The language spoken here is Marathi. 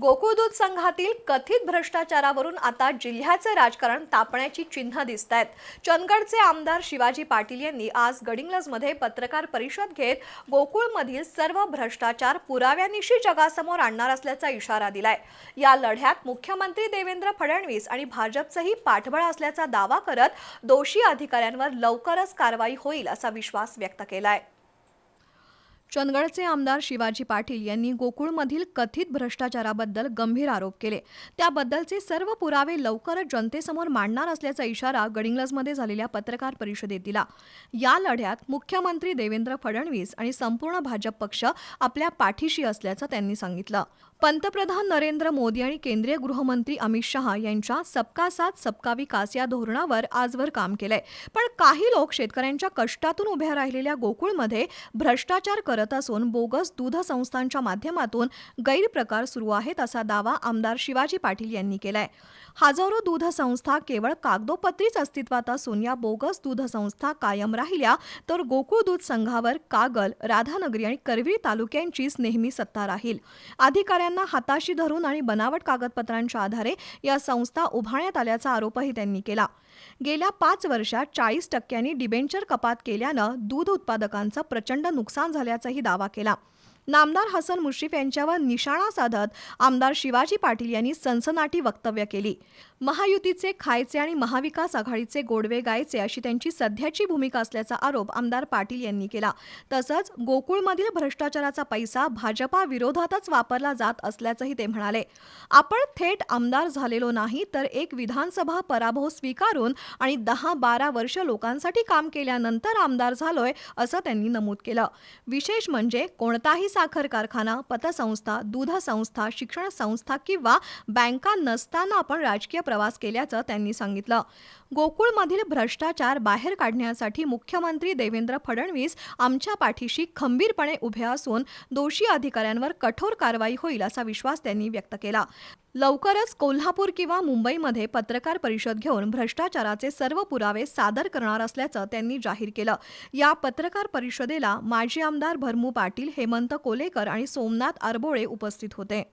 गोकुळ दूध संघातील कथित भ्रष्टाचारावरून आता जिल्ह्याचे राजकारण तापण्याची चिन्ह दिसत आहेत। चंदगडचे आमदार शिवाजी पाटील यांनी आज गडिंग्लजमध्ये पत्रकार परिषद घेत गोकुळमधील सर्व भ्रष्टाचार पुराव्यानिशी जगासमोर आणणार असल्याचा इशारा दिलाय। या लढ्यात मुख्यमंत्री देवेंद्र फडणवीस आणि भाजपचेही पाठबळ असल्याचा दावा करत दोषी अधिकाऱ्यांवर लवकरच कारवाई होईल असा विश्वास व्यक्त केलाय। चंदगडचे आमदार शिवाजी पाटील यांनी गोकुळमधील कथित भ्रष्टाचाराबद्दल गंभीर आरोप केले। त्याबद्दलचे सर्व पुरावे लवकरच जनतेसमोर मांडणार असल्याचा इशारा गडिंग्लजमध्ये झालेल्या पत्रकार परिषदेत दिला। या लढ्यात मुख्यमंत्री देवेंद्र फडणवीस आणि संपूर्ण भाजप पक्ष आपल्या पाठीशी असल्याचं त्यांनी सांगितलं। पंतप्रधान नरेंद्र मोदी आणि केंद्रीय गृहमंत्री अमित शहा यांच्या सबका साथ सबका विकास या धोरणावर आजवर काम केलंय, पण काही लोक शेतकऱ्यांच्या कष्टातून उभ्या राहिलेल्या गोकुळमध्ये भ्रष्टाचार करत असून बोगस दूध संस्थांच्या माध्यमातून गैरप्रकार सुरू आहेत असा दावा आमदार शिवाजी पाटील यांनी केलाय। हजारो दूध संस्था केवळ कागदोपत्रीच अस्तित्वात असून या बोगस दूध संस्था कायम राहिल्या तर गोकुळ दूध संघावर कागल, राधानगरी आणि करवीर तालुक्यांचीच नेहमी सत्ता राहील। अधिकाऱ्यांना हाताशी धरून आणि बनावट कागदपत्रांच्या आधारे या संस्था उभारण्यात आल्याचा आरोपही त्यांनी केला। गेल्या 5 वर्षात 40% डिबेंचर कपात केल्यानं दूध उत्पादकांचं प्रचंड नुकसान झाल्याचाही दावा केला। नामदार हसन मुश्रीफ यांच्यावर निशाणा साधत आमदार शिवाजी पाटील यांनी सनसनाटी वक्तव्य केली। महायुतीचे खायचे आणि महाविकास आघाडीचे गोडवे गायचे अशी त्यांची सध्याची भूमिका असल्याचा आरोप आमदार पाटील यांनी केला। तसंच गोकुळमधील भ्रष्टाचाराचा पैसा भाजपा विरोधातच वापरला जात असल्याचंही ते म्हणाले। आपण थेट आमदार झालेलो नाही तर एक विधानसभा पराभव स्वीकारून आणि 10-12 वर्ष लोकांसाठी काम केल्यानंतर आमदार झालोय असं त्यांनी नमूद केलं। विशेष म्हणजे कोणताही साखर कारखाना, पतसंस्था, दूध संस्था, शिक्षण संस्था किंवा बँका नसताना आपण राजकीय प्रवास केल्याचं त्यांनी सांगितलं। गोकुळमधील भ्रष्टाचार बाहेर काढण्यासाठी मुख्यमंत्री देवेंद्र फडणवीस आमच्या पाठीशी खंबीरपणे उभे असून दोषी अधिकाऱ्यांवर कठोर कारवाई होईल असा विश्वास त्यांनी व्यक्त केला। लवकरच कोल्हापूर किंवा मुंबईमध्ये पत्रकार परिषद घेऊन भ्रष्टाचाराचे सर्व पुरावे सादर करणार असल्याचं त्यांनी जाहीर केलं। या पत्रकार परिषदेला माजी आमदार भरमू पाटील, हेमंत कोलेकर आणि सोमनाथ आरबोळे उपस्थित होते।